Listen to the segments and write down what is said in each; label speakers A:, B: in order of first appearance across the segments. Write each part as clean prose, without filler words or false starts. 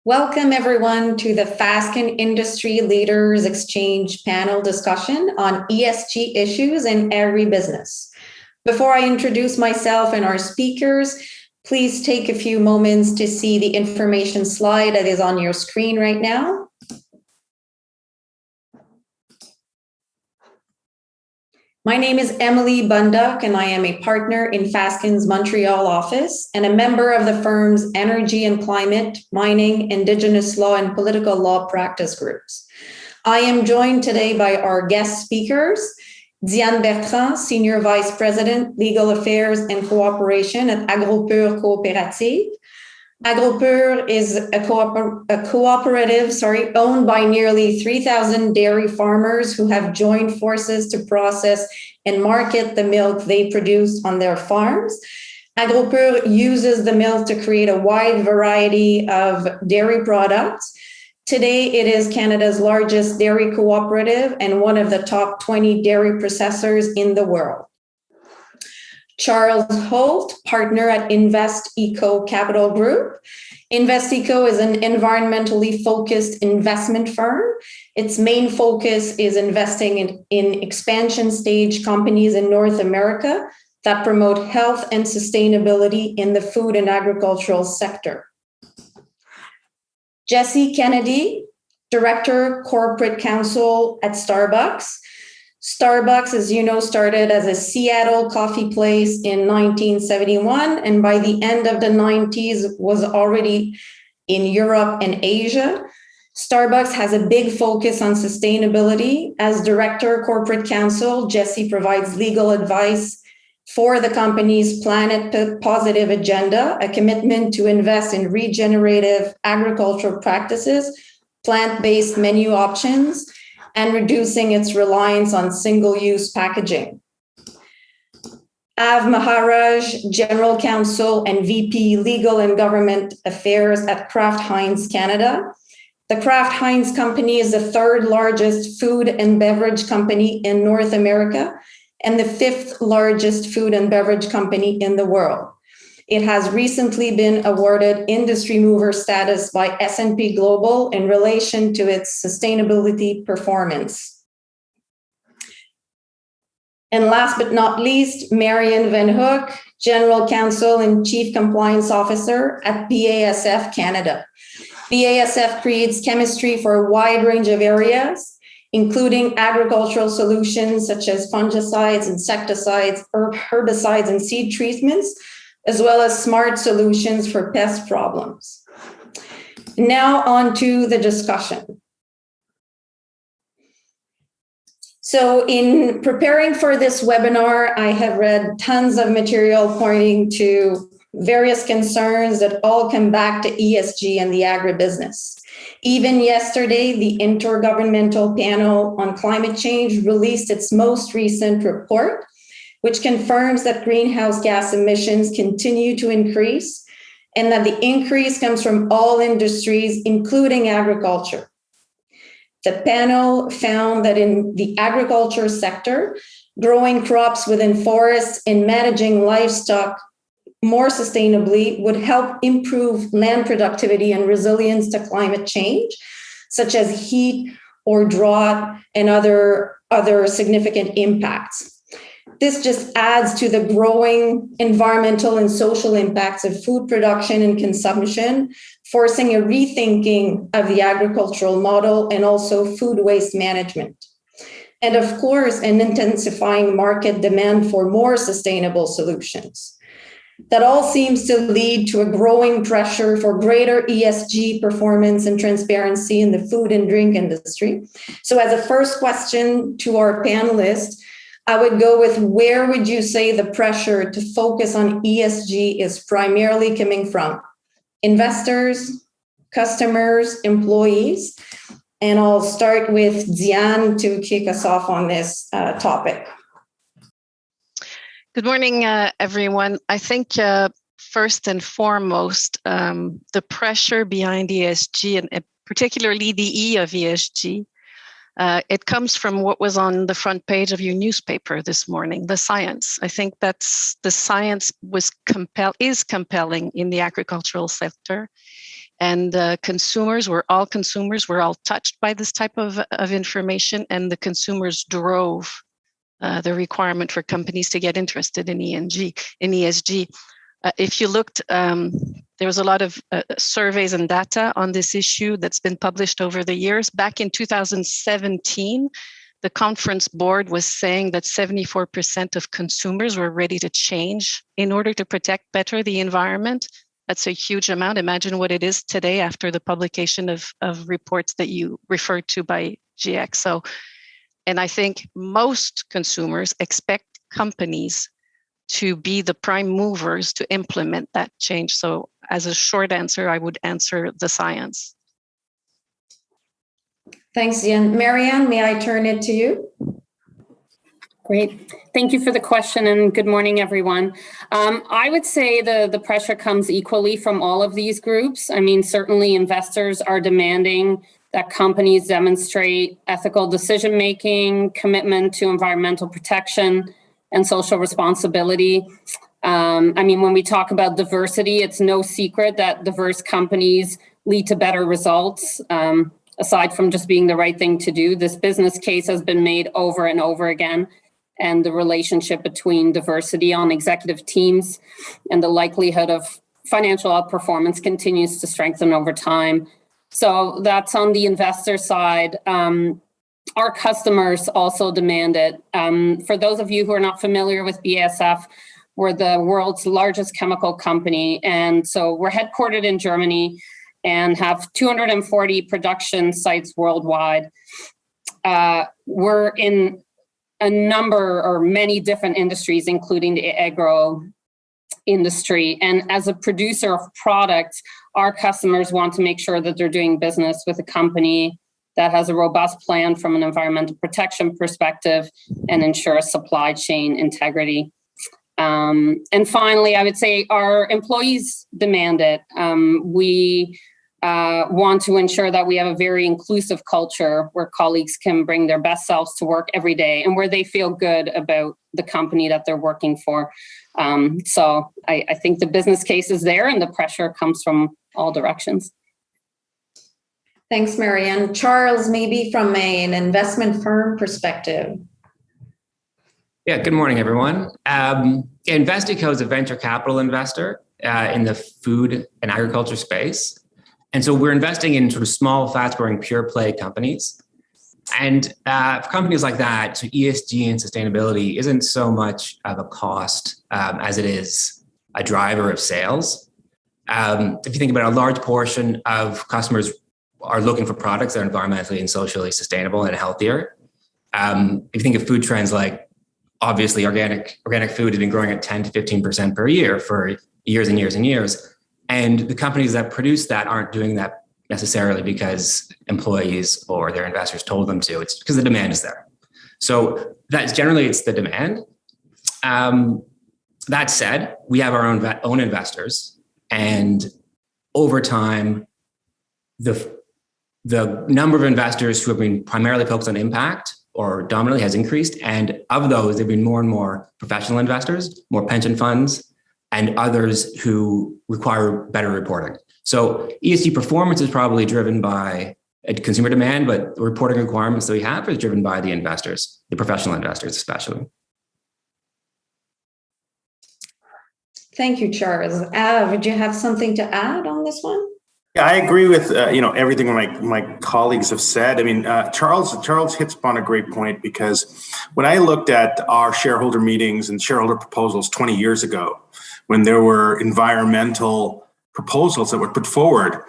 A: Welcome everyone to the Fasken Industry Leaders Exchange panel discussion on ESG issues in agribusiness. Before I introduce myself and our speakers, please take a few moments to see the information slide that is on your screen right now. My name is Emilie Bundock, and I am a partner in Fasken's Montreal office and a member of the firm's Energy and Climate, Mining, Indigenous Law, and Political Law practice groups. I am joined today by our guest speakers, Diane Bertrand, Senior Vice President, Legal Affairs and Cooperation at Agropur Cooperative. Agropur is a cooperative owned by nearly 3,000 dairy farmers who have joined forces to process and market the milk they produce on their farms. Agropur uses the milk to create a wide variety of dairy products. Today, it is Canada's largest dairy cooperative and one of the top 20 dairy processors in the world. Charles Holt, partner at InvestEco Capital Group. InvestEco is an environmentally focused investment firm. Its main focus is investing in expansion stage companies in North America that promote health and sustainability in the food and agricultural sector. Jessie Kennedy, Director, Corporate Counsel at Starbucks. Starbucks, as you know, started as a Seattle coffee place in 1971, and by the end of the 90s was already in Europe and Asia. Starbucks has a big focus on sustainability. As Director, Corporate Counsel, Jessie provides legal advice for the company's Planet Positive agenda, a commitment to invest in regenerative agricultural practices, plant-based menu options, and reducing its reliance on single-use packaging. Maharaj, General Counsel and VP Legal and Government Affairs at Kraft Heinz Canada. The Kraft Heinz company is the third largest food and beverage company in North America and the fifth largest food and beverage company in the world. It has recently been awarded industry mover status by S&P Global in relation to its sustainability performance. And last but not least, Marian Van Hoek, General Counsel and Chief Compliance Officer at BASF Canada. BASF creates chemistry for a wide range of areas, including agricultural solutions such as fungicides, insecticides, herbicides, and seed treatments, as well as smart solutions for pest problems. Now on to the discussion. So in preparing for this webinar, I have read tons of material pointing to various concerns that all come back to ESG and the agribusiness. Even yesterday, the Intergovernmental Panel on Climate Change released its most recent report, which confirms that greenhouse gas emissions continue to increase and that the increase comes from all industries, including agriculture. The panel found that in the agriculture sector, growing crops within forests and managing livestock more sustainably would help improve land productivity and resilience to climate change, such as heat or drought and other significant impacts. This just adds to the growing environmental and social impacts of food production and consumption, forcing a rethinking of the agricultural model and also food waste management. And of course, an intensifying market demand for more sustainable solutions. That all seems to lead to a growing pressure for greater ESG performance and transparency in the food and drink industry. So as a first question to our panelists, I would go with, where would you say the pressure to focus on ESG is primarily coming from? Investors, customers, employees? And I'll start with Diane to kick us off on this topic.
B: Good morning, everyone. I think first and foremost, the pressure behind ESG, and particularly the E of ESG, it comes from what was on the front page of your newspaper this morning, the science. I think that's the science is compelling in the agricultural sector. And consumers were all touched by this type of information, and the consumers drove the requirement for companies to get interested in ESG. If you looked, there was a lot of surveys and data on this issue that's been published over the years. Back in 2017, the conference board was saying that 74% of consumers were ready to change in order to protect better the environment. That's a huge amount. Imagine what it is today after the publication of reports that you referred to by GXO. And I think most consumers expect companies to be the prime movers to implement that change. So as a short answer, I would answer the science.
A: Thanks, Diane. Marian, may I turn it to you?
C: Great. Thank you for the question, and good morning, everyone. I would say the pressure comes equally from all of these groups. I mean, certainly investors are demanding that companies demonstrate ethical decision-making, commitment to environmental protection, and social responsibility. I mean, when we talk about diversity, it's no secret that diverse companies lead to better results. Aside from just being the right thing to do, this business case has been made over and over again. And the relationship between diversity on executive teams and the likelihood of financial outperformance continues to strengthen over time. So that's on the investor side. Our customers also demand it. For those of you who are not familiar with BASF, we're the world's largest chemical company. And so we're headquartered in Germany and have 240 production sites worldwide. We're in a number or many different industries, including the agro industry. And as a producer of products, our customers want to make sure that they're doing business with a company that has a robust plan from an environmental protection perspective and ensures supply chain integrity. And finally, I would say our employees demand it. We want to ensure that we have a very inclusive culture where colleagues can bring their best selves to work every day and where they feel good about the company that they're working for. So I think the business case is there and the pressure comes from all directions.
A: Thanks, Marian. Charles, maybe from an investment firm perspective.
D: Yeah, good morning, everyone. Investigo is a venture capital investor in the food and agriculture space. And so we're investing in sort of small, fast-growing, pure-play companies. And for companies like that, so ESG and sustainability isn't so much of a cost as it is a driver of sales. If you think about it, a large portion of customers are looking for products that are environmentally and socially sustainable and healthier. If you think of food trends like, obviously, organic food has been growing at 10 to 15% per year for years and years and years. And the companies that produce that aren't doing that necessarily because employees or their investors told them to. It's because the demand is there. So that's generally, it's the demand. That said, we have our own investors. And over time, the number of investors who have been primarily focused on impact or dominantly has increased. And of those, there have been more and more professional investors, more pension funds, and others who require better reporting. So ESG performance is probably driven by consumer demand, but the reporting requirements that we have is driven by the investors, the professional investors especially.
A: Thank you, Charles. Would you have something to add on this one?
E: Yeah, I agree with everything my colleagues have said. I mean, Charles hits upon a great point, because when I looked at our shareholder meetings and shareholder proposals 20 years ago, when there were environmental proposals that were put forward,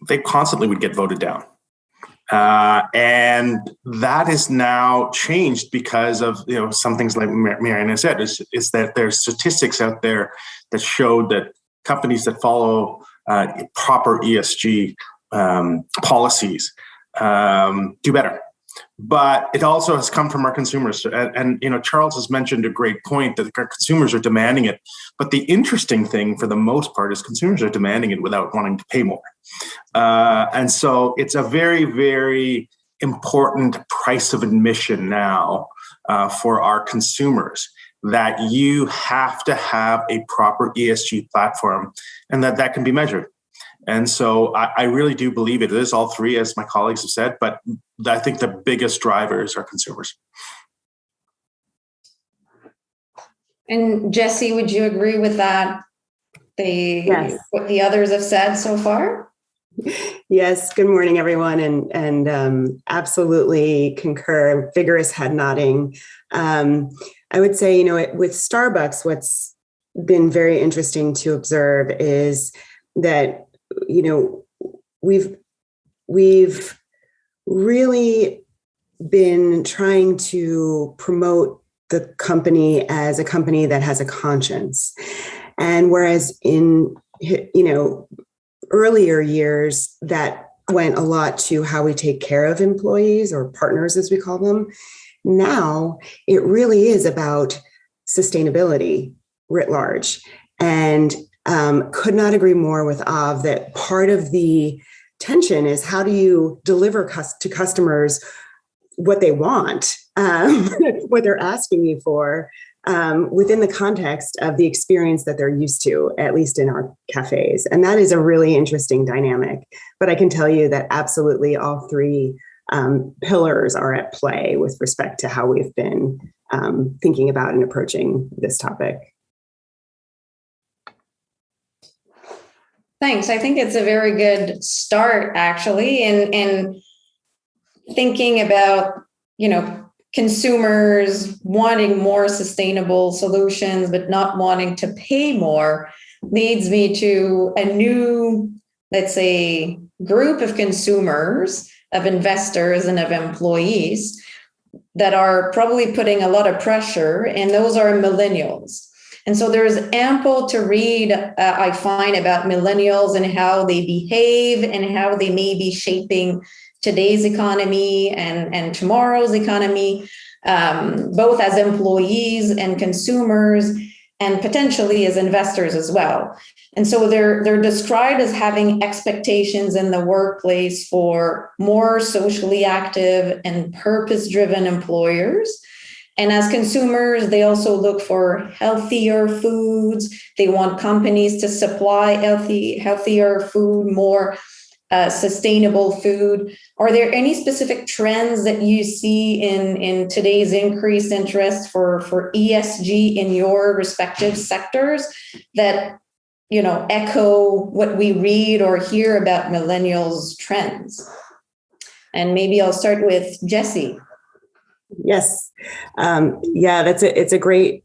E: they constantly would get voted down. And that is now changed because of some things like Marian has said, is that there's statistics out there that show that companies that follow proper ESG policies do better. But it also has come from our consumers. And Charles has mentioned a great point that our consumers are demanding it. But the interesting thing for the most part is consumers are demanding it without wanting to pay more. And so it's a very, very important price of admission now for our consumers, that you have to have a proper ESG platform and that can be measured. And so I really do believe it is all three, as my colleagues have said, but I think the biggest drivers are consumers.
A: And Jessie, would you agree with that?
F: Yes.
A: What the others have said so far?
F: Yes. Good morning, everyone, and absolutely concur. Vigorous head nodding. I would say, with Starbucks, what's been very interesting to observe is that we've really been trying to promote the company as a company that has a conscience, and whereas in earlier years, that went a lot to how we take care of employees or partners, as we call them. Now, it really is about sustainability writ large. And could not agree more with Av that part of the tension is how do you deliver to customers what they want, what they're asking you for, within the context of the experience that they're used to, at least in our cafes. And that is a really interesting dynamic. But I can tell you that absolutely all three pillars are at play with respect to how we've been thinking about and approaching this topic.
A: Thanks. I think it's a very good start, actually, in thinking about, consumers wanting more sustainable solutions, but not wanting to pay more, leads me to a new, let's say, group of consumers, of investors, and of employees that are probably putting a lot of pressure, and those are millennials. And so there's ample to read, I find, about millennials and how they behave and how they may be shaping today's economy and tomorrow's economy, both as employees and consumers, and potentially as investors as well. And so they're described as having expectations in the workplace for more socially active and purpose-driven employers. And as consumers, they also look for healthier foods. They want companies to supply healthier food, more sustainable food. Are there any specific trends that you see in today's increased interest for ESG in your respective sectors that echo what we read or hear about millennials' trends? And maybe I'll start with Jessie.
F: Yes. It's a great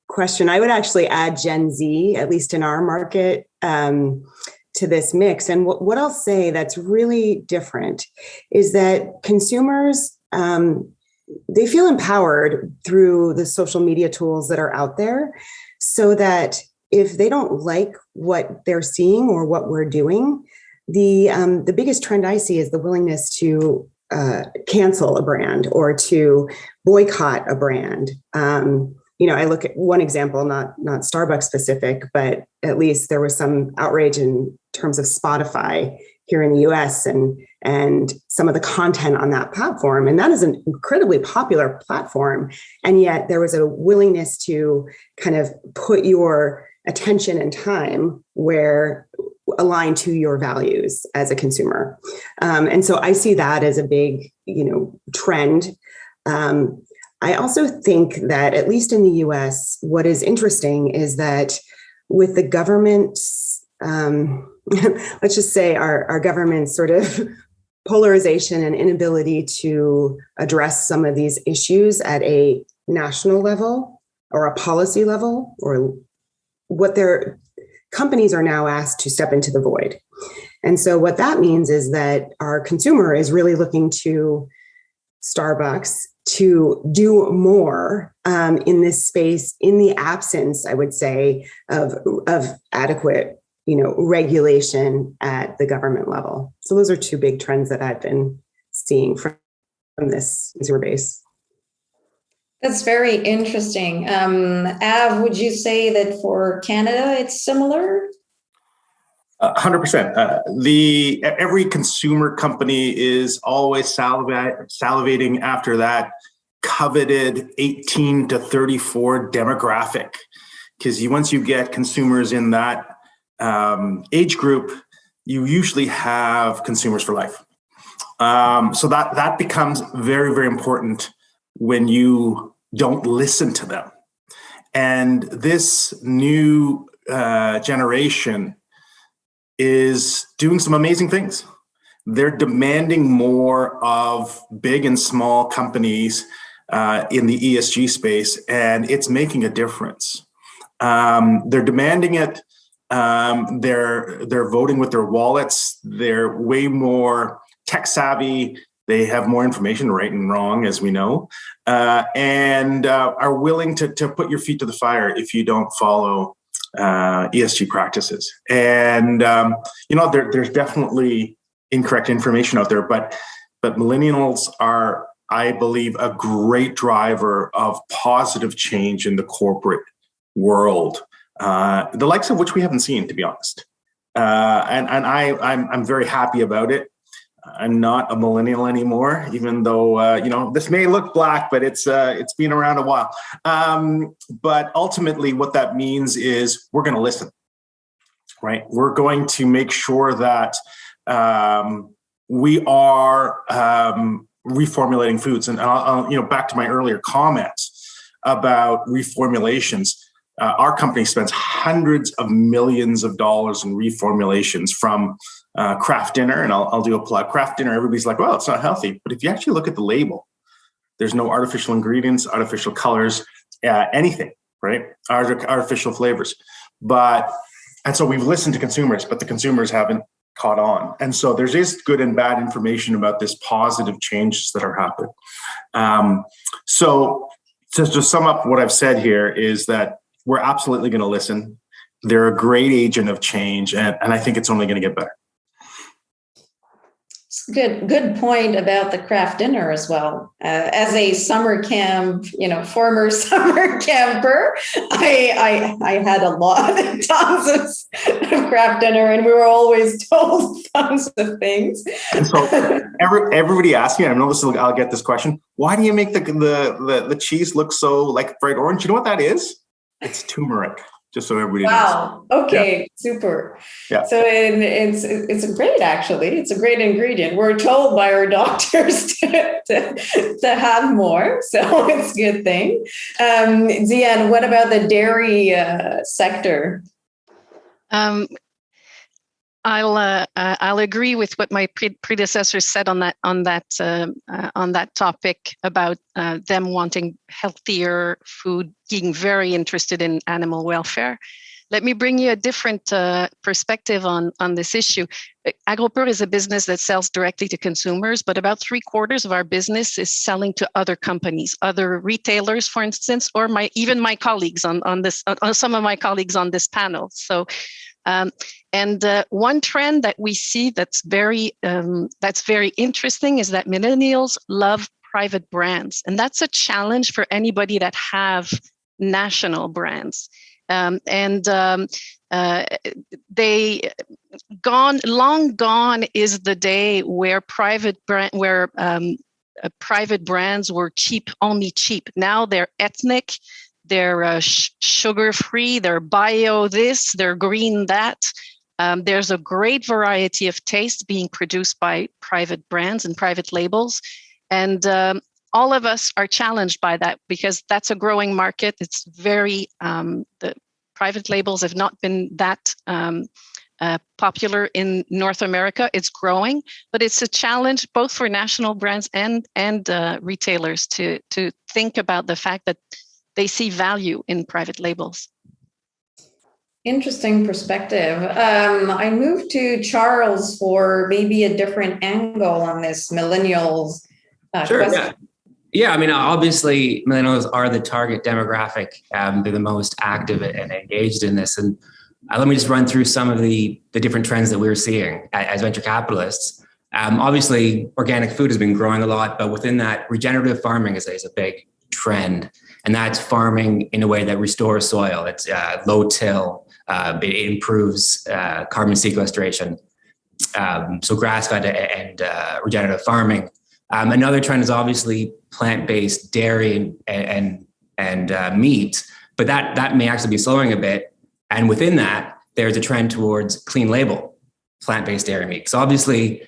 F: question. I would actually add Gen Z, at least in our market, to this mix. And what I'll say that's really different is that consumers, they feel empowered through the social media tools that are out there, so that if they don't like what they're seeing or what we're doing, the biggest trend I see is the willingness to cancel a brand or to boycott a brand. I look at one example, not Starbucks specific, but at least there was some outrage in terms of Spotify here in the US and some of the content on that platform. And that is an incredibly popular platform. And yet there was a willingness to kind of put your attention and time where aligned to your values as a consumer. And so I see that as a big, trend. I also think that, at least in the US, what is interesting is that with the government's, let's just say our government's sort of polarization and inability to address some of these issues at a national level or a policy level, or what their companies are now asked to step into the void. And so what that means is that our consumer is really looking to Starbucks to do more in this space, in the absence, I would say, of adequate, regulation at the government level. So those are two big trends that I've been seeing from this consumer base.
A: That's very interesting. Av, would you say that for Canada it's similar?
E: 100%. Every consumer company is always salivating after that coveted 18 to 34 demographic, because once you get consumers in that age group, you usually have consumers for life. So that becomes very, very important when you don't listen to them. And this new generation is doing some amazing things. They're demanding more of big and small companies in the ESG space, and it's making a difference. They're demanding it. They're voting with their wallets. They're way more tech savvy. They have more information, right and wrong, as we know, and are willing to put your feet to the fire if you don't follow ESG practices. And there's definitely incorrect information out there, but millennials are, I believe, a great driver of positive change in the corporate world, the likes of which we haven't seen, to be honest. And I'm very happy about it. I'm not a millennial anymore, even though this may look black, but it's been around a while. But ultimately, what that means is we're going to listen, right? We're going to make sure that we are reformulating foods. And I'll back to my earlier comments about reformulations. Our company spends hundreds of millions of dollars in reformulations from Kraft Dinner, and I'll do a plug. Kraft Dinner, everybody's like, well, it's not healthy. But if you actually look at the label, there's no artificial ingredients, artificial colors, anything, right? Artificial flavors. And so we've listened to consumers, but the consumers haven't caught on. And so there's this good and bad information about this positive changes that are happening. So to sum up what I've said here is that we're absolutely going to listen. They're a great agent of change, and I think it's only going to get better.
A: Good point about the Kraft Dinner as well. As a summer camp, former summer camper, I had a lot of tons of Kraft Dinner, and we were always told tons of things.
E: And so everybody asks me, I know I'll get this question: why do you make the cheese look so like bright orange? You know what that is? It's turmeric. Just so everybody knows.
A: Wow. Okay.
E: Yeah.
A: Super.
E: Yeah.
A: So it's great, actually. It's a great ingredient. We're told by our doctors to have more. So it's a good thing. Diane, what about the dairy sector?
B: I'll agree with what my predecessors said on that topic about them wanting healthier food, being very interested in animal welfare. Let me bring you a different perspective on this issue. Agropur is a business that sells directly to consumers, but about 3/4 of our business is selling to other companies, other retailers, for instance, or even my colleagues on this, some of my colleagues on this panel. So. One trend that we see that's very interesting is that millennials love private brands, and that's a challenge for anybody that have national brands. Long gone is the day where private brands were cheap, only cheap. Now they're ethnic. They're sugar-free, they're bio this, they're green that. There's a great variety of taste being produced by private brands and private labels. And all of us are challenged by that because that's a growing market. It's the private labels have not been that popular in North America. It's growing, but it's a challenge both for national brands and retailers to think about the fact that they see value in private labels.
A: Interesting perspective. I moved to Charles for maybe a different angle on this millennials
D: Sure,
A: question.
D: Yeah, I mean, obviously, millennials are the target demographic. They're the most active and engaged in this. And let me just run through some of the different trends that we're seeing as venture capitalists. Obviously, organic food has been growing a lot, but within that, regenerative farming is a big trend. And that's farming in a way that restores soil. It's low till. It improves carbon sequestration. So grass-fed and regenerative farming. Another trend is obviously plant-based dairy and meat, but that may actually be slowing a bit. And within that, there's a trend towards clean label. plant-based dairy meat. So obviously,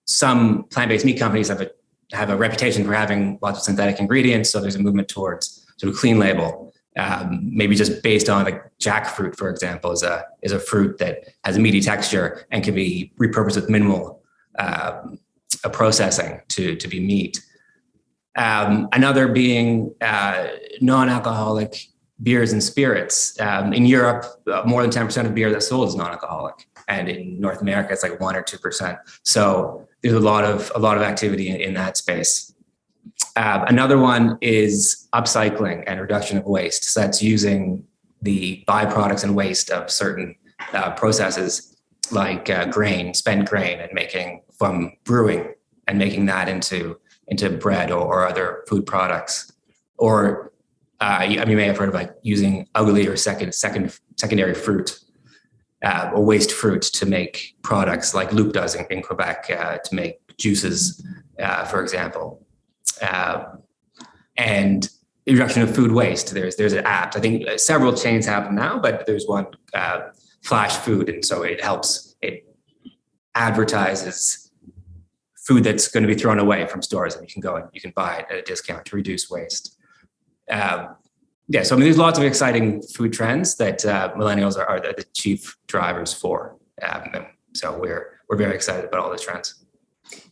D: some plant-based meat companies have a reputation for having lots of synthetic ingredients. So there's a movement towards sort of clean label, maybe just based on like jackfruit, for example, is a fruit that has a meaty texture and can be repurposed with minimal processing to be meat. Another being non-alcoholic beers and spirits. In Europe, more than 10% of beer that's sold is non-alcoholic, and in North America, it's like 1 or 2%. So there's a lot of activity in that space. Another one is upcycling and reduction of waste. So that's using the byproducts and waste of certain processes like spent grain, and making from brewing and making that into bread or other food products. Or you may have heard of like using ugly or secondary fruit or waste fruit to make products like Loop does in Quebec to make juices, for example. And the reduction of food waste. There's an app. I think several chains have them now, but there's one, Flash Food, and so it advertises food that's going to be thrown away from stores, and you can go and you can buy it at a discount to reduce waste. So I mean, there's lots of exciting food trends that millennials are the chief drivers for. So we're very excited about all the trends.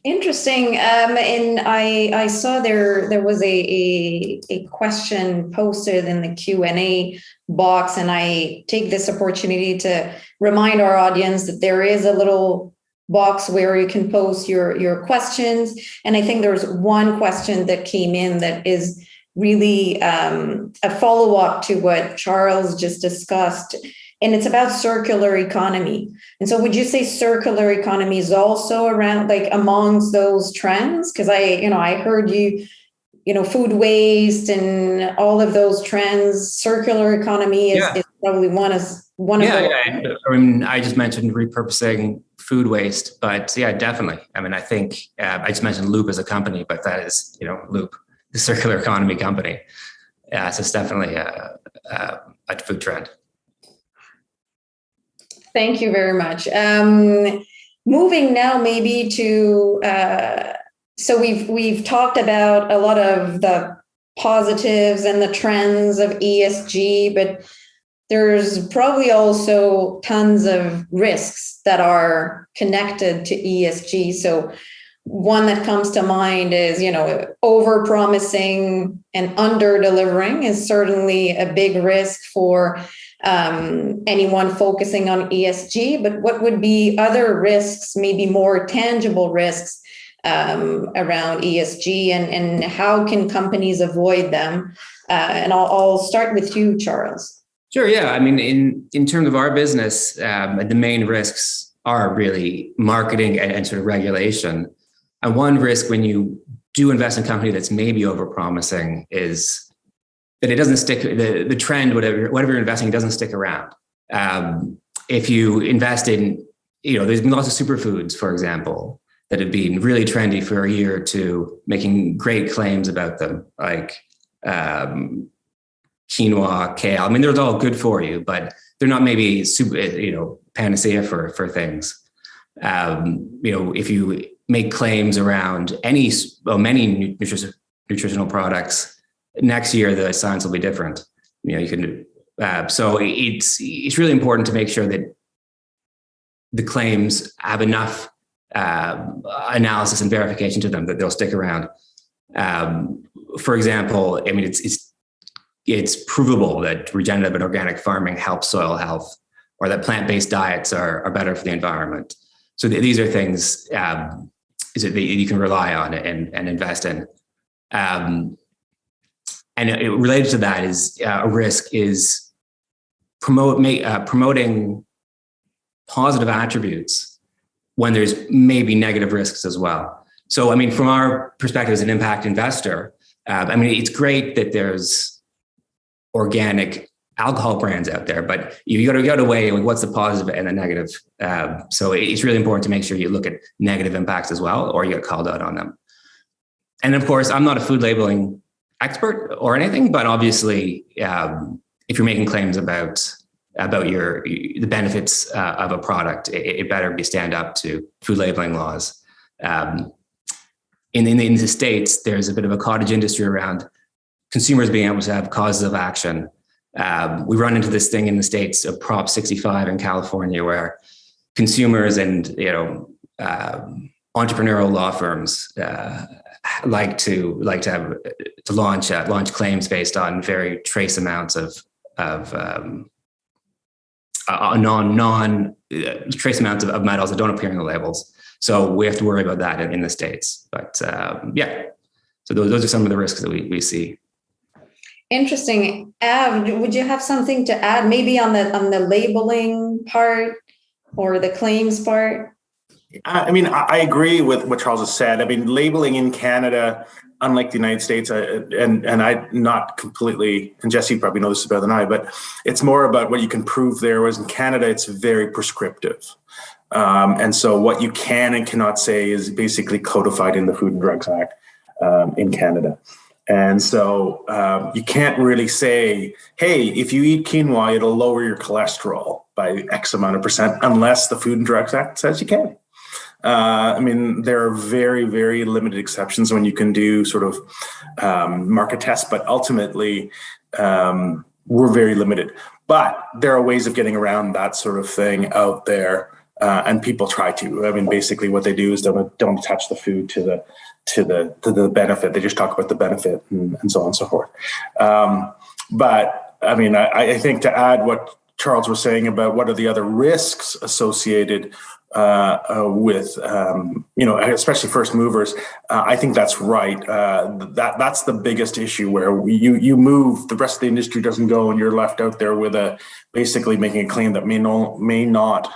A: Interesting. And I saw there was a question posted in the Q&A box, and I take this opportunity to remind our audience that there is a little box where you can post your questions. And I think there's one question that came in that is really a follow-up to what Charles just discussed, and it's about circular economy. And so would you say circular economy is also around, like, amongst those trends? Because I heard you food waste and all of those trends. Circular economy is probably one of those.
D: I mean, I just mentioned repurposing food waste, but yeah, definitely. I mean, I think I just mentioned Loop as a company, but that is, Loop, the circular economy company. So it's definitely a food trend.
A: Thank you very much. Moving now maybe to, so we've talked about a lot of the positives and the trends of ESG, but there's probably also tons of risks that are connected to ESG. So one that comes to mind is, over-promising and under-delivering is certainly a big risk for anyone focusing on ESG. But what would be other risks, maybe more tangible risks around ESG, and how can companies avoid them? And I'll start with you, Charles.
D: Sure. Yeah. I mean, in terms of our business, the main risks are really marketing and sort of regulation. And one risk when you do invest in a company that's maybe overpromising is that it doesn't stick. The trend, whatever you're investing in, doesn't stick around. If you invest in, there's been lots of superfoods, for example, that have been really trendy for a year or two, making great claims about them, like quinoa, kale. I mean, they're all good for you, but they're not maybe super, panacea for things. If you make claims around many nutritional products, next year the science will be different. You can. So it's really important to make sure that the claims have enough analysis and verification to them that they'll stick around. For example, I mean, it's provable that regenerative and organic farming helps soil health, or that plant-based diets are better for the environment. So these are things that you can rely on and invest in. And related to that is a risk is promoting positive attributes when there's maybe negative risks as well. So, I mean, from our perspective as an impact investor, it's great that there's organic alcohol brands out there, but you got to weigh what's the positive and the negative. So it's really important to make sure you look at negative impacts as well, or you get called out on them. And of course, I'm not a food labeling expert or anything, but obviously, if you're making claims about about the benefits of a product, it better be stand up to food labeling laws. In the States, there's a bit of a cottage industry around consumers being able to have causes of action. We run into this thing in the States of Prop 65 in California, where consumers and entrepreneurial law firms like to launch claims based on very trace amounts of trace amounts of metals that don't appear in the labels. So we have to worry about that in the States. But so those are some of the risks that we see.
A: Interesting. Av, would you have something to add, maybe on the labeling part or the claims part?
E: I mean, I agree with what Charles has said. I mean, labeling in Canada, unlike the United States, and I not completely, and Jessie probably knows this better than I, but it's more about what you can prove there, whereas in Canada, it's very prescriptive. And so what you can and cannot say is basically codified in the Food and Drugs Act in Canada. And so you can't really say, hey, if you eat quinoa, it'll lower your cholesterol by X amount of percent, unless the Food and Drugs Act says you can. I mean, there are very, very limited exceptions when you can do sort of market tests, but ultimately we're very limited. But there are ways of getting around that sort of thing out there, and people try to. I mean, basically what they do is don't attach the food to the benefit. They just talk about the benefit and so on and so forth. But I mean, I think to add what Charles was saying about what are the other risks associated with, especially first movers, I think that's right. That's the biggest issue, where you move, the rest of the industry doesn't go, and you're left out there with basically making a claim that may not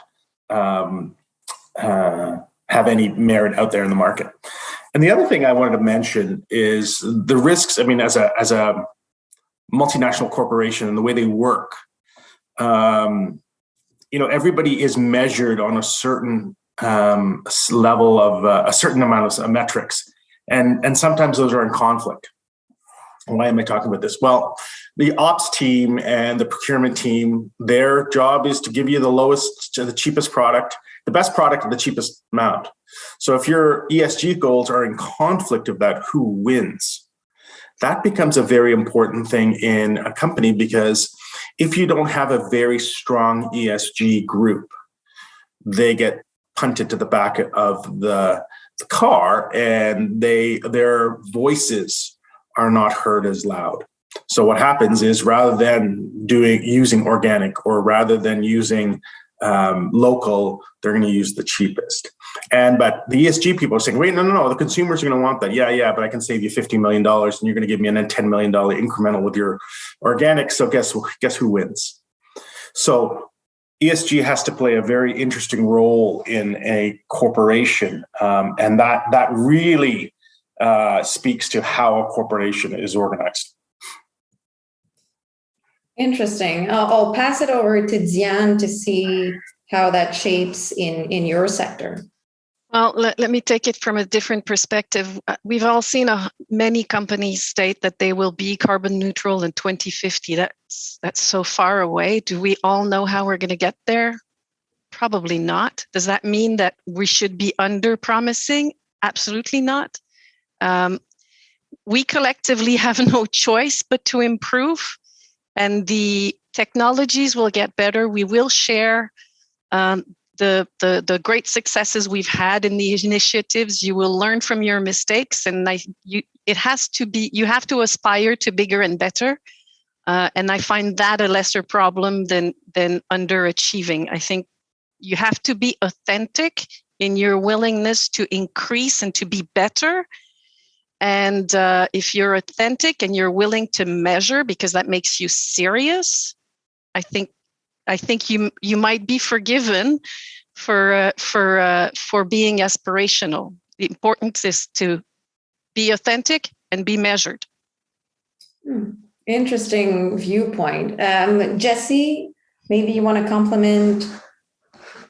E: have any merit out there in the market. And the other thing I wanted to mention is the risks. I mean, as a multinational corporation and the way they work, everybody is measured on a certain level of a certain amount of metrics, and sometimes those are in conflict. Why am I talking about this? Well, the ops team and the procurement team, their job is to give you the cheapest product, the best product at the cheapest amount. So if your ESG goals are in conflict of that, who wins? That becomes a very important thing in a company, because if you don't have a very strong ESG group, they get punted to the back of the car, and their voices are not heard as loud. So what happens is, rather than using organic, or rather than using local, they're going to use the cheapest. But the ESG people are saying, wait, no, the consumers are going to want that. Yeah, but I can save you $50 million, and you're going to give me a $10 million incremental with your organic. So guess who wins? So ESG has to play a very interesting role in a corporation, and that really speaks to how a corporation is organized.
A: Interesting. I'll pass it over to Diane to see how that shapes in your sector.
B: Well, let me take it from a different perspective. We've all seen many companies state that they will be carbon neutral in 2050. That's so far away. Do we all know how we're going to get there? Probably not. Does that mean that we should be under-promising? Absolutely not. We collectively have no choice but to improve, and the technologies will get better. We will share the great successes we've had in these initiatives. You will learn from your mistakes, and you have to aspire to bigger and better. And I find that a lesser problem than underachieving. I think you have to be authentic in your willingness to increase and to be better. And if you're authentic and you're willing to measure, because that makes you serious, I think you might be forgiven for being aspirational. The importance is to be authentic and be measured.
A: Interesting viewpoint. Jessie, maybe you want to comment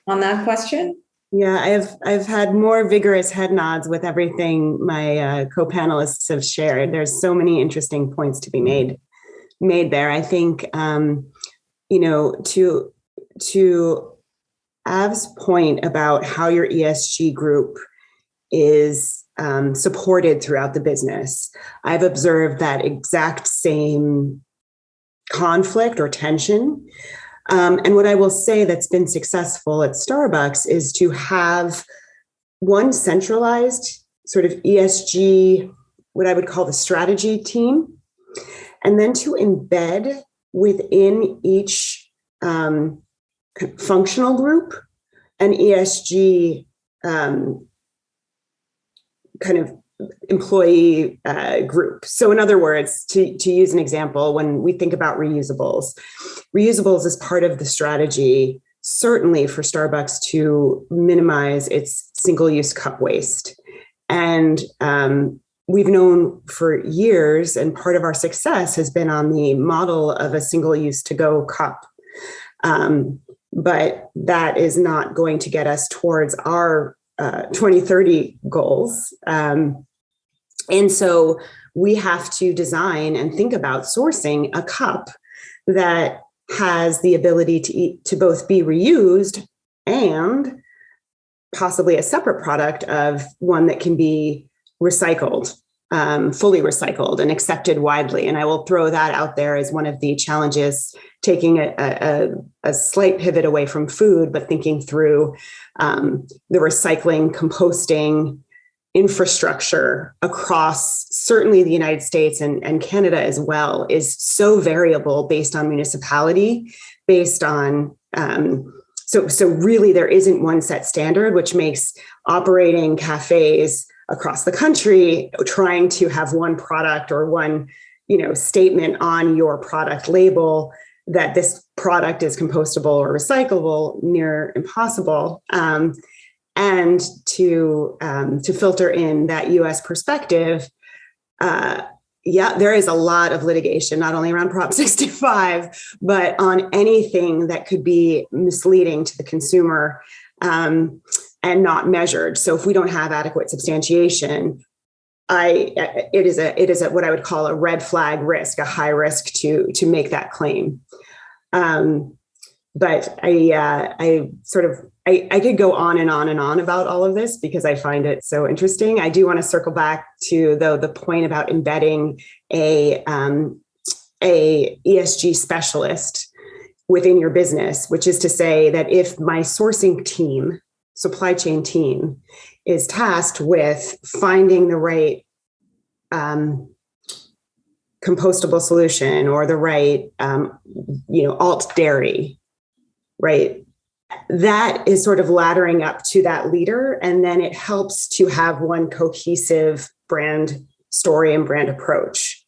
A: on that question?
F: Yeah, I've had more vigorous head nods with everything my co-panelists have shared. There's so many interesting points to be made there. I think to Av's point about how your ESG group is supported throughout the business, I've observed that exact same conflict or tension. And what I will say that's been successful at Starbucks is to have one centralized sort of ESG, what I would call the strategy team, and then to embed within each functional group an ESG kind of employee group. So in other words, to use an example, when we think about reusables is part of the strategy, certainly for Starbucks, to minimize its single-use cup waste. And we've known for years, and part of our success has been on the model of a single-use to-go cup. But that is not going to get us towards our 2030 goals. And so we have to design and think about sourcing a cup that has the ability to both be reused and possibly a separate product of one that can be recycled, fully recycled and accepted widely. And I will throw that out there as one of the challenges, taking a slight pivot away from food, but thinking through the recycling, composting infrastructure across certainly the United States and Canada as well is so variable based on municipality, based on, so really there isn't one set standard, which makes operating cafes across the country trying to have one product or one, statement on your product label that this product is compostable or recyclable near impossible. And to filter in that U.S. perspective, there is a lot of litigation, not only around Prop 65, but on anything that could be misleading to the consumer and not measured. So if we don't have adequate substantiation, it is a what I would call a red flag risk, a high risk to make that claim. But I could go on and on and on about all of this because I find it so interesting. I do want to circle back to the point about embedding a ESG specialist within your business, which is to say that if my sourcing team, supply chain team, is tasked with finding the right compostable solution or the right alt dairy, right? That is sort of laddering up to that leader. And then it helps to have one cohesive brand story and brand approach.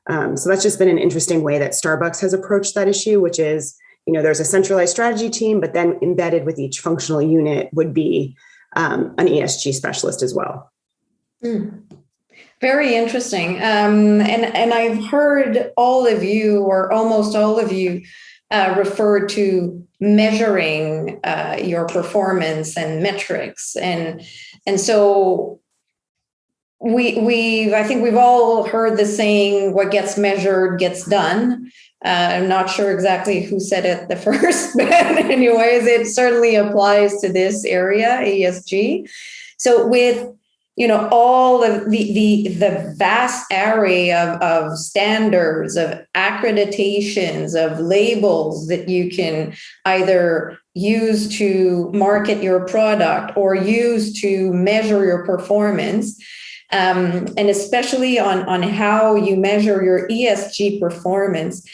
F: So that's just been an interesting way that Starbucks has approached that issue, which is, there's a centralized strategy team, but then embedded with each functional unit would be an ESG specialist as well.
A: Very interesting. And I've heard all of you, or almost all of you, refer to measuring your performance and metrics, and so I think we've all heard the saying, "What gets measured gets done." I'm not sure exactly who said it the first, but anyways, it certainly applies to this area, ESG. So with all of the vast array of standards, of accreditations, of labels that you can either use to market your product or use to measure your performance, and especially on how you measure your ESG performance,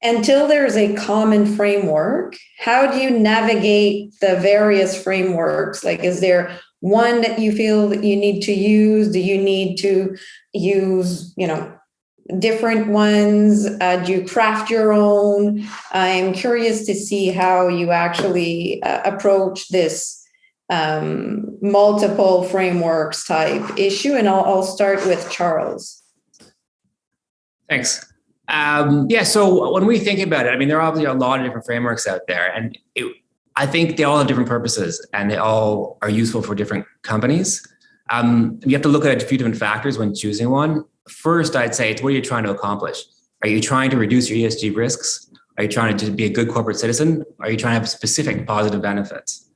A: until there's a common framework, how do you navigate the various frameworks? Like, is there one that you feel that you need to use? Do you need to use, different ones? Do you craft your own? I'm curious to see how you actually approach this multiple frameworks type issue. And I'll start with Charles.
D: Thanks. So when we think about it, there are obviously a lot of different frameworks out there, and I think they all have different purposes and they all are useful for different companies. You have to look at a few different factors when choosing one. First, I'd say it's what are you trying to accomplish? Are you trying to reduce your ESG risks? Are you trying to just be a good corporate citizen? Are you trying to have specific positive benefits?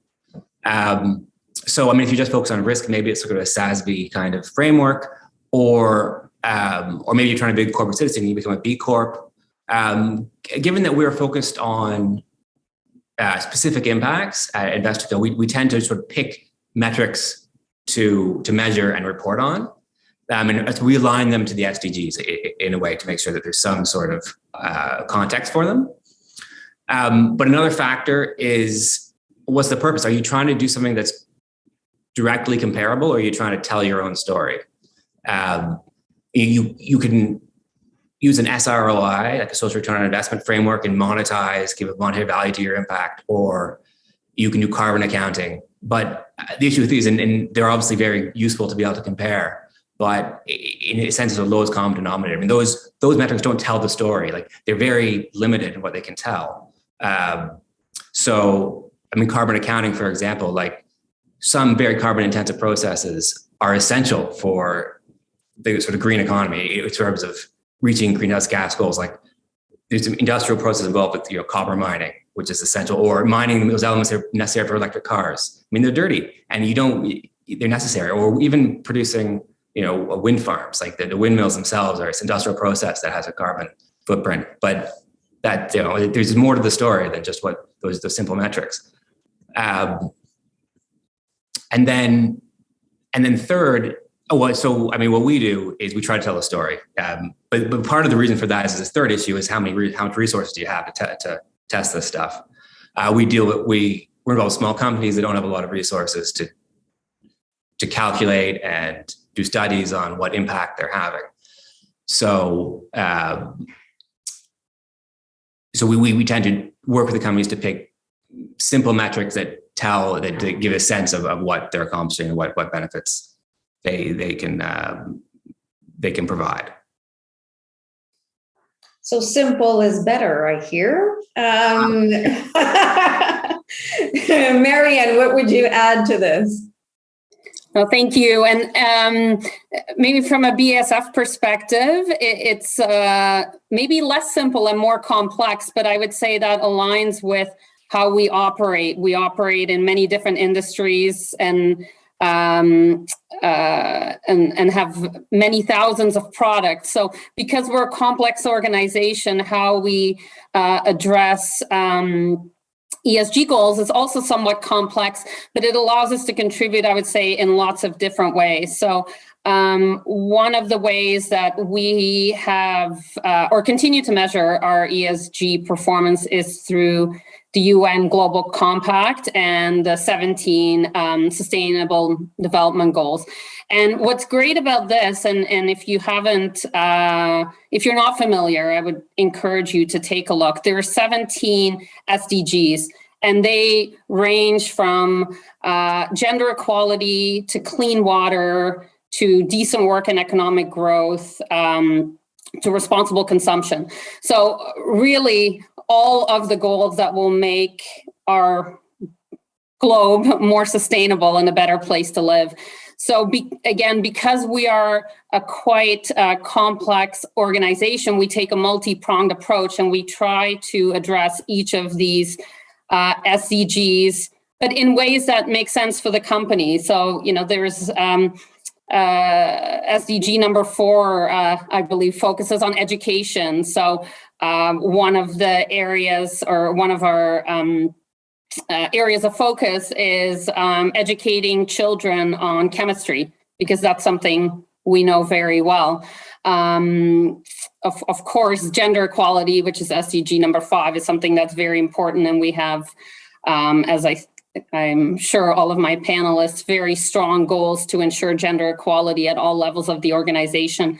D: So, I mean, if you just focus on risk, maybe it's sort of a SASB kind of framework, or maybe you're trying to be a corporate citizen, you become a B Corp. Given that we're focused on specific impacts at InvestEco, we tend to sort of pick metrics to measure and report on, and we align them to the SDGs in a way to make sure that there's some sort of context for them. But another factor is, what's the purpose? Are you trying to do something that's directly comparable, or are you trying to tell your own story? You can use an SROI, like a social return on investment framework, and monetize, give a monetary value to your impact, or you can do carbon accounting. But the issue with these, and they're obviously very useful to be able to compare, but in a sense, it's the lowest common denominator. I mean, those metrics don't tell the story. Like, they're very limited in what they can tell. So, I mean, carbon accounting, for example, like some very carbon intensive processes are essential for the sort of green economy in terms of reaching greenhouse gas goals. Like, there's some industrial process involved with, copper mining, which is essential, or mining those elements that are necessary for electric cars. I mean, they're dirty and they're necessary, or even producing, wind farms, like the windmills themselves are an industrial process that has a carbon footprint. But that, there's more to the story than just what those simple metrics. And then third, what we do is we try to tell a story. But part of the reason for that is this third issue is how much resources do you have to test this stuff? We're involved with small companies that don't have a lot of resources to calculate and do studies on what impact they're having. So we tend to work with the companies to pick simple metrics that give a sense of what they're accomplishing and what benefits they can provide.
A: So simple is better, I hear. Marian, what would you add to this?
C: Well, thank you. And maybe from a BASF perspective, it's maybe less simple and more complex, but I would say that aligns with how we operate. We operate in many different industries and have many thousands of products. So because we're a complex organization, how we address ESG goals is also somewhat complex, but it allows us to contribute, I would say, in lots of different ways. So one of the ways that we have or continue to measure our ESG performance is through the UN Global Compact and the 17 Sustainable Development Goals. And what's great about this, and if you haven't, if you're not familiar, I would encourage you to take a look. There are 17 SDGs, and they range from gender equality to clean water to decent work and economic growth to responsible consumption. So really, all of the goals that will make our globe more sustainable and a better place to live. So because we are a quite complex organization, we take a multi-pronged approach and we try to address each of these SDGs, but in ways that make sense for the company. So, there's SDG number 4, I believe, focuses on education. So one of the areas, or one of our areas of focus is educating children on chemistry, because that's something we know very well. Of course, gender equality, which is SDG number 5, is something that's very important. And we have, as I'm sure all of my panelists, very strong goals to ensure gender equality at all levels of the organization.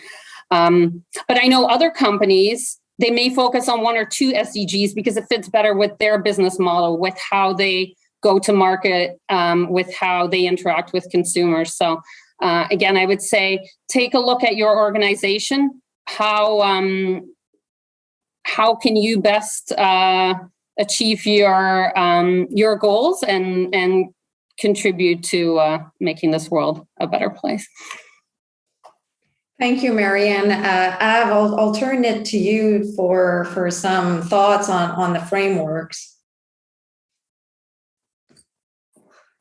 C: But I know other companies, they may focus on 1 or 2 SDGs because it fits better with their business model, with how they go to market, with how they interact with consumers. So again, I would say, take a look at your organization. How can you best achieve your goals and contribute to making this world a better place?
A: Thank you, Marian. Av, I'll turn it to you for some thoughts on the frameworks.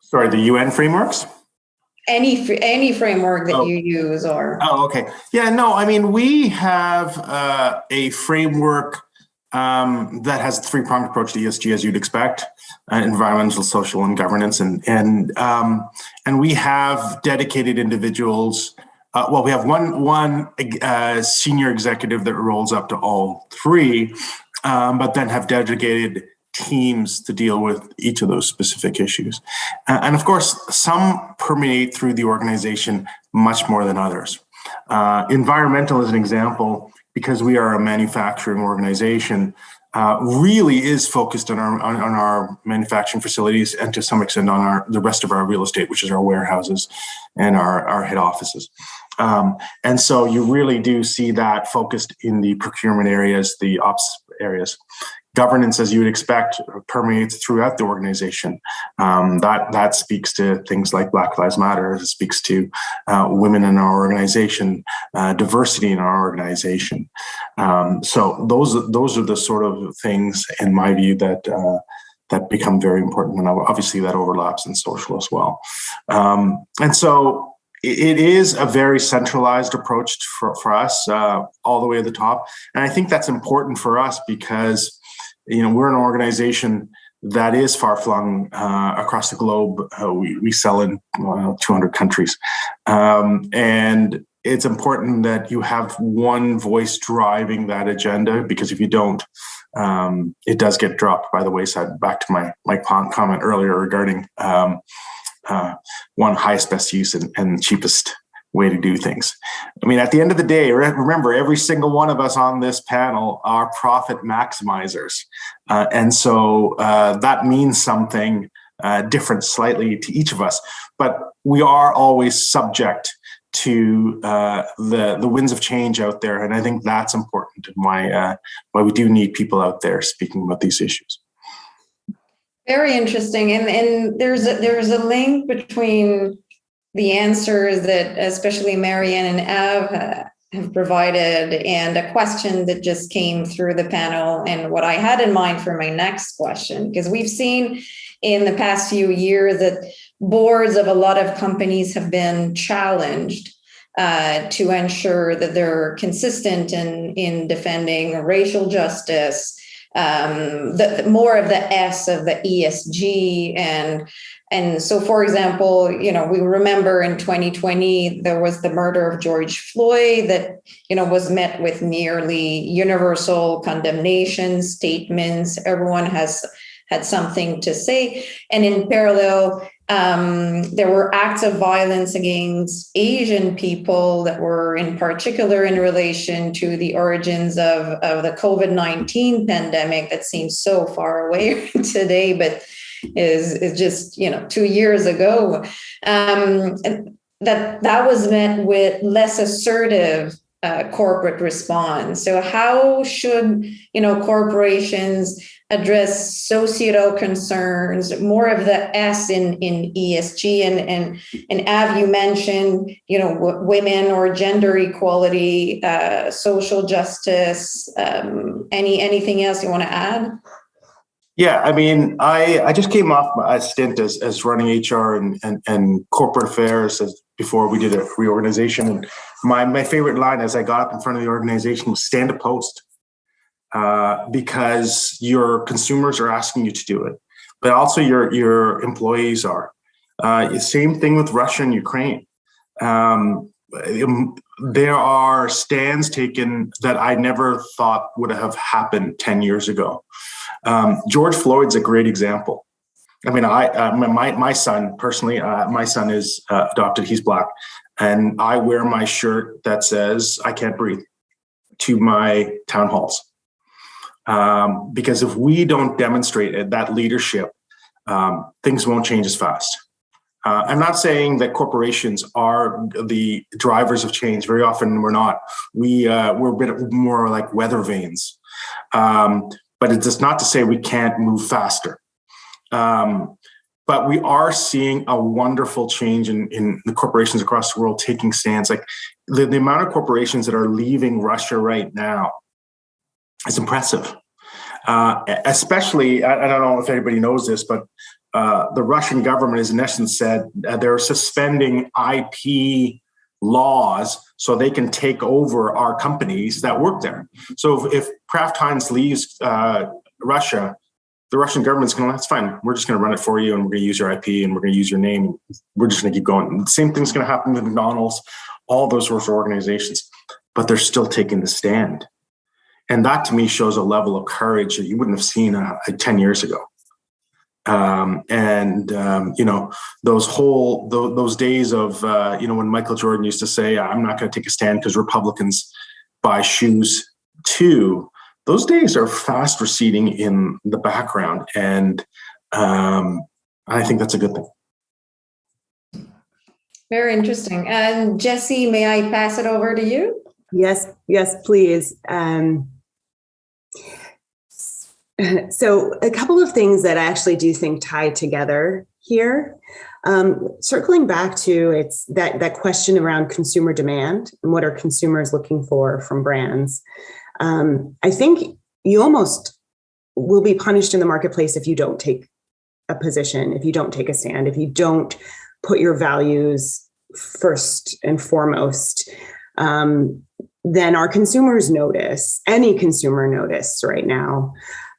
E: Sorry, the UN frameworks?
A: Any framework that you use or...
E: Oh, okay. Yeah, no, I mean, we have a framework that has a three-pronged approach to ESG, as you'd expect: environmental, social, and governance. And we have dedicated individuals. We have one senior executive that rolls up to all three, but then have dedicated teams to deal with each of those specific issues. And of course, some permeate through the organization much more than others. Environmental, as an example, because we are a manufacturing organization, really is focused on our manufacturing facilities, and to some extent on the rest of our real estate, which is our warehouses and our head offices. And so you really do see that focused in the procurement areas, the ops areas. Governance, as you would expect, permeates throughout the organization. That speaks to things like Black Lives Matter. It speaks to women in our organization, diversity in our organization. So those are the sort of things, in my view, that become very important. And obviously, that overlaps in social as well. And so it is a very centralized approach for us, all the way to the top. And I think that's important for us because, we're an organization that is far-flung across the globe. We sell in 200 countries. And it's important that you have one voice driving that agenda, because if you don't, it does get dropped by the wayside. Back to my comment earlier regarding one highest, best use and cheapest way to do things. I mean, at the end of the day, remember, every single one of us on this panel are profit maximizers. And so that means something different slightly to each of us. But we are always subject to the winds of change out there. And I think that's important, and why we do need people out there speaking about these issues.
A: Very interesting. And there's a link between the answers that especially Marian and Av have provided and a question that just came through the panel, and what I had in mind for my next question, because we've seen in the past few years that boards of a lot of companies have been challenged to ensure that they're consistent in defending racial justice, more of the S of the ESG. And so, for example, we remember in 2020, there was the murder of George Floyd that, was met with nearly universal condemnation statements. Everyone has had something to say. And in parallel, there were acts of violence against Asian people that were in particular in relation to the origins of the COVID-19 pandemic that seems so far away today, but is just 2 years ago. And that was met with less assertive corporate response. So how should corporations address societal concerns, more of the S in ESG? And Av, you mentioned women or gender equality, social justice. Anything else you want to add?
E: Yeah, I mean, I just came off a stint as running HR and corporate affairs before we did a reorganization. And my favorite line as I got up in front of the organization was stand a post, because your consumers are asking you to do it, but also your employees are. Same thing with Russia and Ukraine. There are stands taken that I never thought would have happened 10 years ago. George Floyd's a great example. I mean, my son personally, my son is adopted. He's Black, and I wear my shirt that says "I can't breathe" to my town halls, because if we don't demonstrate that leadership, things won't change as fast. I'm not saying that corporations are the drivers of change. Very often, we're not. We're a bit more like weather vanes. But it's just not to say we can't move faster. But we are seeing a wonderful change in the corporations across the world taking stands. Like the amount of corporations that are leaving Russia right now is impressive. Especially, I don't know if anybody knows this, but the Russian government has in essence said they're suspending IP laws so they can take over our companies that work there. So if Kraft Heinz leaves Russia, the Russian government's going to, that's fine. We're just going to run it for you, and we're going to use your IP, and we're going to use your name. We're just going to keep going. And the same thing's going to happen with McDonald's, all those sorts of organizations, but they're still taking the stand. And that to me shows a level of courage that you wouldn't have seen 10 years ago. Those days of, when Michael Jordan used to say, I'm not going to take a stand because Republicans buy shoes too. Those days are fast receding in the background. And I think that's a good thing.
A: Very interesting. And Jessie, may I pass it over to you?
F: Yes, please. So a couple of things that I actually do think tie together here. Circling back to it's that question around consumer demand and what are consumers looking for from brands. I think you almost will be punished in the marketplace if you don't take a position, if you don't take a stand, if you don't put your values first and foremost. Then our consumers notice, any consumer notice right now.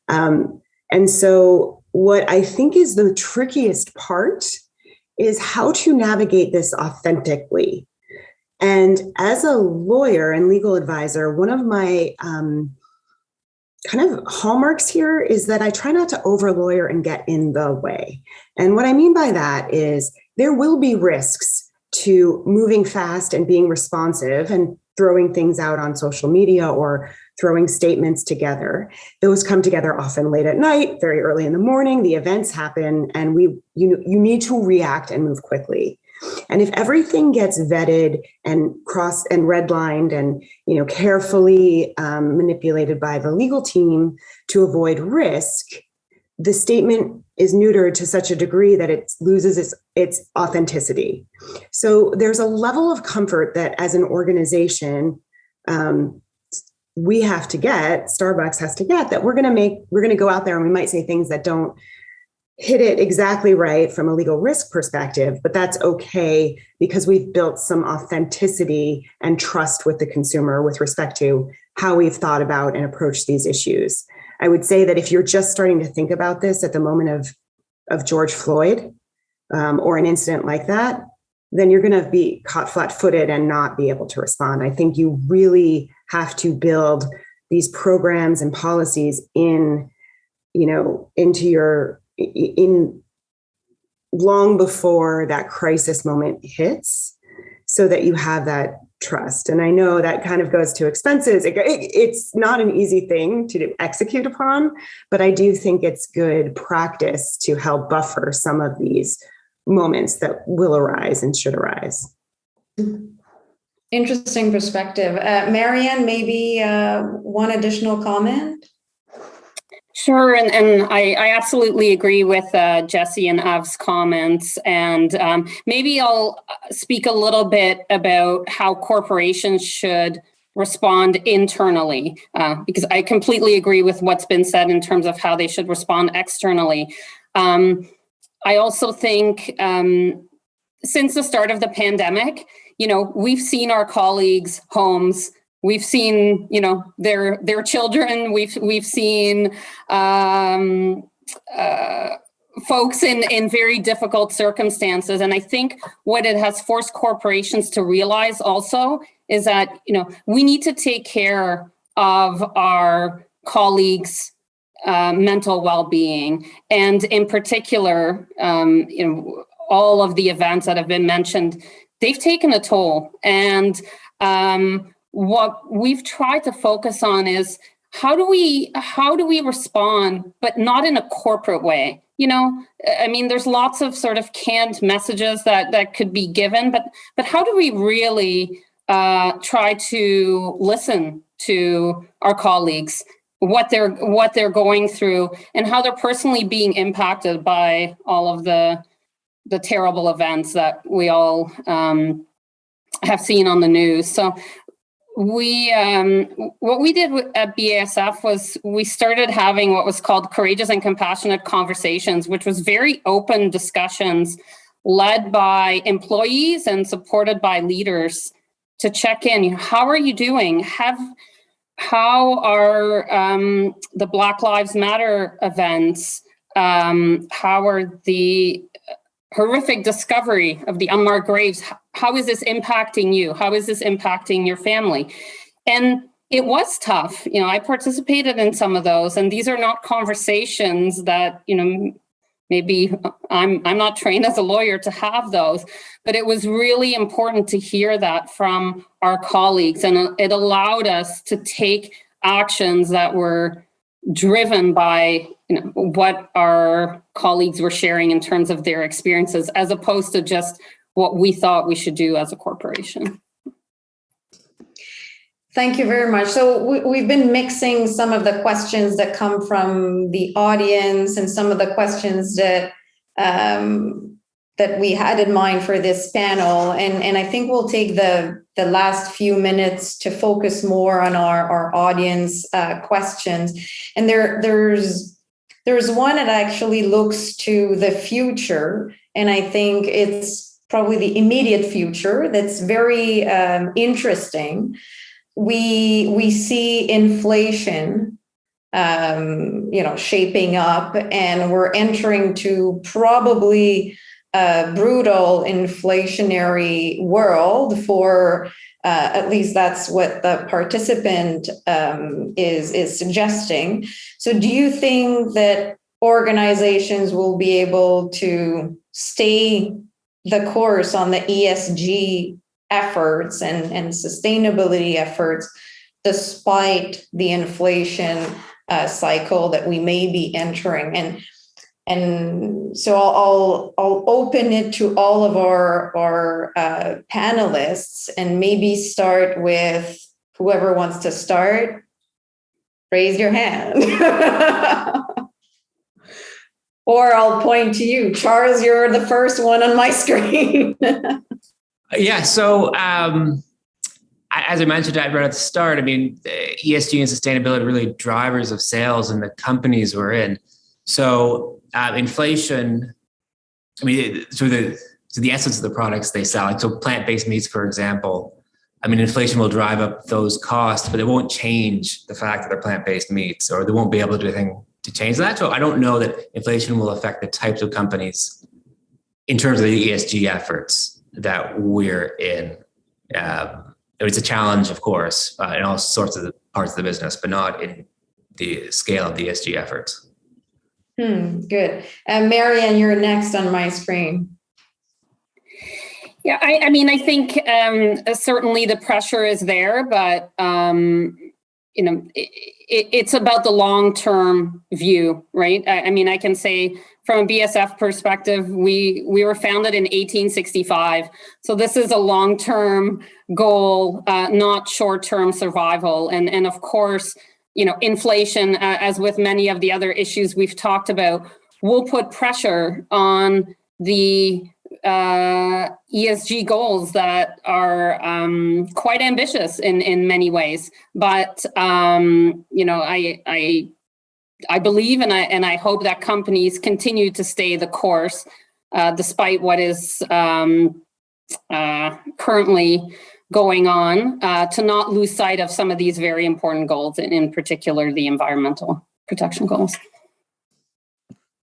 F: And so what I think is the trickiest part is how to navigate this authentically. And as a lawyer and legal advisor, one of my kind of hallmarks here is that I try not to over lawyer and get in the way. And what I mean by that is there will be risks to moving fast and being responsive and throwing things out on social media or throwing statements together. Those come together often late at night, very early in the morning. The events happen, and you need to react and move quickly. And if everything gets vetted and crossed and redlined and carefully manipulated by the legal team to avoid risk, the statement is neutered to such a degree that it loses its authenticity. So there's a level of comfort that as an organization, we have to get, Starbucks has to get, that we're going to go out there and we might say things that don't hit it exactly right from a legal risk perspective, but that's okay because we've built some authenticity and trust with the consumer with respect to how we've thought about and approached these issues. I would say that if you're just starting to think about this at the moment of George Floyd or an incident like that, then you're going to be caught flat-footed and not be able to respond. I think you really have to build these programs and policies in long before that crisis moment hits, so that you have that trust. And I know that kind of goes to expenses. It's not an easy thing to execute upon, but I do think it's good practice to help buffer some of these moments that will arise and should arise.
A: Interesting perspective. Marian, maybe one additional comment?
C: Sure, and I absolutely agree with Jessie and Av's comments, and maybe I'll speak a little bit about how corporations should respond internally, because I completely agree with what's been said in terms of how they should respond externally. I also think since the start of the pandemic, we've seen our colleagues' homes. We've seen, their children. We've seen folks in very difficult circumstances. And I think what it has forced corporations to realize also is that, we need to take care of our colleagues' mental well-being. And in particular, all of the events that have been mentioned, they've taken a toll. And what we've tried to focus on is how do we respond, but not in a corporate way? There's lots of sort of canned messages that could be given, but how do we really try to listen to our colleagues what they're going through and how they're personally being impacted by all of the terrible events that we all have seen on the news. So what we did at BASF was we started having what was called courageous and compassionate conversations, which was very open discussions led by employees and supported by leaders to check in. How are you doing? How are the Black Lives Matter events? How are the horrific discovery of the unmarked graves? How is this impacting you? How is this impacting your family? And it was tough. I participated in some of those, and these are not conversations that, maybe I'm not trained as a lawyer to have those, but it was really important to hear that from our colleagues. And it allowed us to take actions that were driven by what our colleagues were sharing in terms of their experiences, as opposed to just what we thought we should do as a corporation.
A: Thank you very much. So we've been mixing some of the questions that come from the audience and some of the questions that we had in mind for this panel. And I think we'll take the last few minutes to focus more on our audience questions. And there's one that actually looks to the future. And I think it's probably the immediate future that's very interesting. We see inflation, shaping up, and we're entering to probably a brutal inflationary world for, at least that's what the participant is suggesting. So do you think that organizations will be able to stay the course on the ESG efforts and sustainability efforts despite the inflation cycle that we may be entering? And so I'll open it to all of our panelists, and maybe start with whoever wants to start. Raise your hand. Or I'll point to you. Charles, you're the first one on my screen.
D: Yeah. So as I mentioned right at the start, ESG and sustainability are really drivers of sales in the companies we're in. So inflation, so the essence of the products they sell, like, so plant-based meats, for example, inflation will drive up those costs, but it won't change the fact that they're plant-based meats, or they won't be able to do anything to change that. So I don't know that inflation will affect the types of companies in terms of the ESG efforts that we're in. It's a challenge, of course, in all sorts of parts of the business, but not in the scale of the ESG efforts.
A: Good. Marian, you're next on my screen.
C: Yeah, I think certainly the pressure is there, but it's about the long-term view, right? I can say from a BASF perspective, we were founded in 1865. So this is a long-term goal, not short-term survival. And of course, inflation, as with many of the other issues we've talked about, will put pressure on the ESG goals that are quite ambitious in many ways. But I believe and I hope that companies continue to stay the course despite what is currently going on, to not lose sight of some of these very important goals, and in particular the environmental protection goals.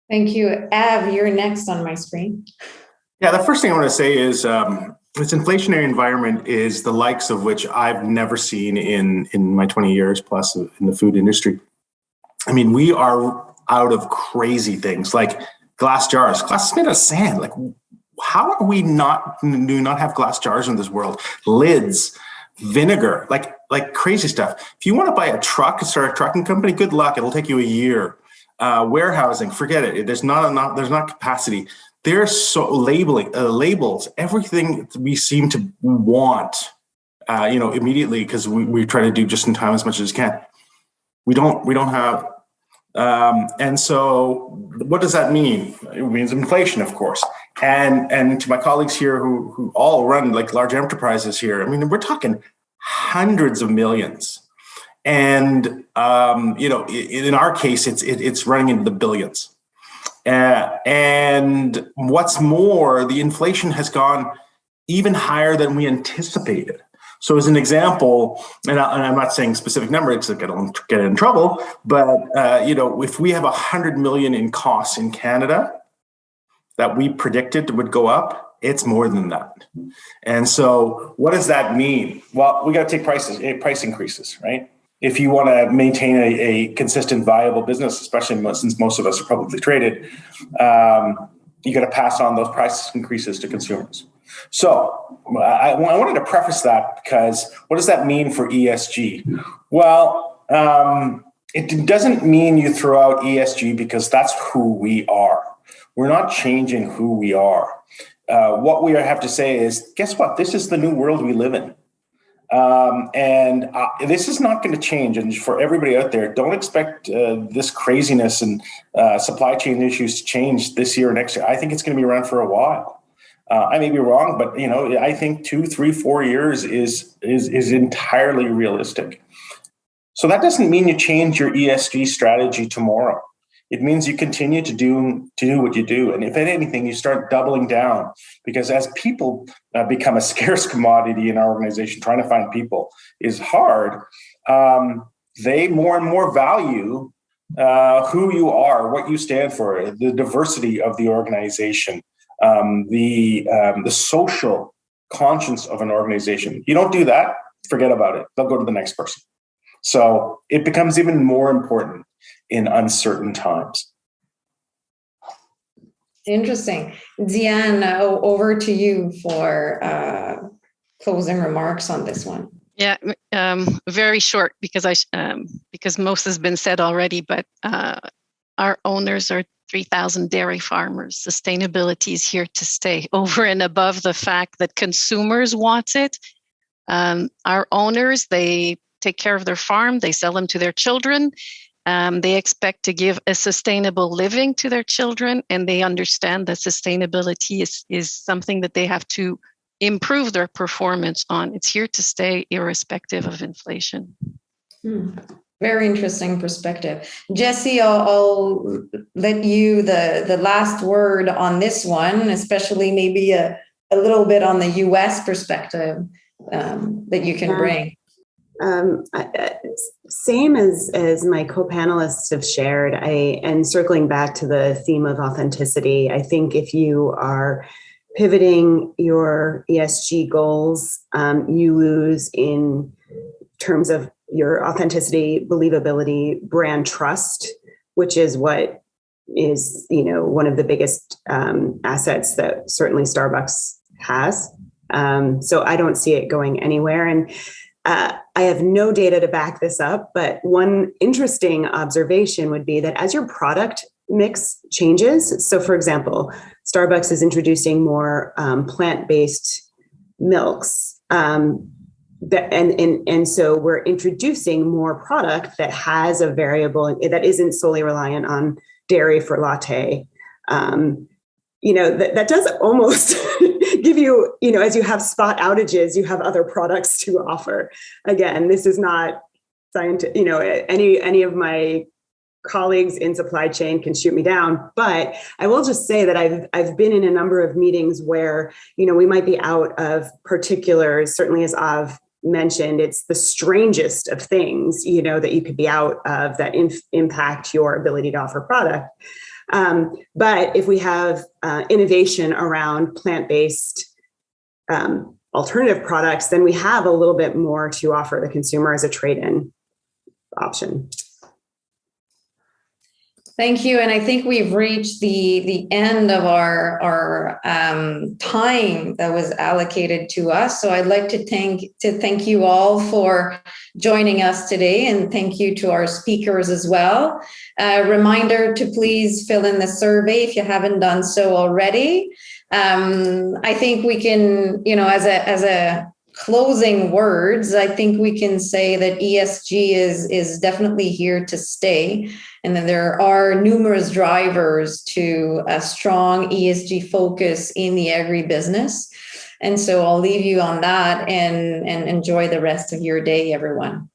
A: Thank you. Av, you're next on my screen.
E: Yeah, the first thing I want to say is this inflationary environment is the likes of which I've never seen in my 20 years plus in the food industry. We are out of crazy things like glass jars. Glass is made of sand. Like, how are we do not have glass jars in this world? Lids, vinegar, like crazy stuff. If you want to buy a truck, start a trucking company, good luck. It'll take you a year. Warehousing, forget it. There's not capacity. There's so labels, everything we seem to want, immediately, because we try to do just in time as much as we can. We don't have, and so what does that mean? It means inflation, of course. And to my colleagues here who all run like large enterprises here, I mean, we're talking hundreds of millions. And in our case, it's running into the billions. And what's more, the inflation has gone even higher than we anticipated. So as an example, and I'm not saying specific numbers because I don't get in trouble, but if we have 100 million in costs in Canada that we predicted would go up, it's more than that. And so what does that mean? Well, we got to take price increases, right? If you want to maintain a consistent, viable business, especially since most of us are publicly traded, you got to pass on those price increases to consumers. So I wanted to preface that because what does that mean for ESG? Well, it doesn't mean you throw out ESG because that's who we are. We're not changing who we are. What we have to say is, guess what? This is the new world we live in. And this is not going to change. And for everybody out there, don't expect this craziness and supply chain issues to change this year or next year. I think it's going to be around for a while. I may be wrong, but I think 2, 3, 4 years is entirely realistic. So that doesn't mean you change your ESG strategy tomorrow. It means you continue to do what you do. And if anything, you start doubling down, because as people become a scarce commodity in our organization, trying to find people is hard. They more and more value who you are, what you stand for, the diversity of the organization, the social conscience of an organization. You don't do that, forget about it. They'll go to the next person. So it becomes even more important in uncertain times.
A: Interesting. Diane, over to you for closing remarks on this one.
B: Yeah, very short because because most has been said already, but our owners are 3,000 dairy farmers. Sustainability is here to stay, over and above the fact that consumers want it. Our owners, they take care of their farm, they sell them to their children. They expect to give a sustainable living to their children, and they understand that sustainability is something that they have to improve their performance on. It's here to stay, irrespective of inflation.
A: Very interesting perspective. Jessie, I'll let you the last word on this one, especially maybe a little bit on the US perspective that you can bring.
F: Same as my co-panelists have shared, and circling back to the theme of authenticity, I think if you are pivoting your ESG goals, you lose in terms of your authenticity, believability, brand trust, which is what is, one of the biggest assets that certainly Starbucks has. So I don't see it going anywhere. And I have no data to back this up, but one interesting observation would be that as your product mix changes, so for example, Starbucks is introducing more plant-based milks, and so we're introducing more product that has a variable that isn't solely reliant on dairy for latte. That does almost give you, as you have spot outages, you have other products to offer. Again, this is not scientific, any of my colleagues in supply chain can shoot me down, but I will just say that I've been in a number of meetings where, we might be out of particulars, certainly as Av mentioned, it's the strangest of things, that you could be out of that impact your ability to offer product. But if we have innovation around plant-based alternative products, then we have a little bit more to offer the consumer as a trade-in option.
A: Thank you. And I think we've reached the end of our time that was allocated to us. So I'd like to thank you all for joining us today, and thank you to our speakers as well. Reminder to please fill in the survey if you haven't done so already. I think we can, as a closing words, I think we can say that ESG is definitely here to stay, and that there are numerous drivers to a strong ESG focus in the agribusiness. And so I'll leave you on that and enjoy the rest of your day, everyone.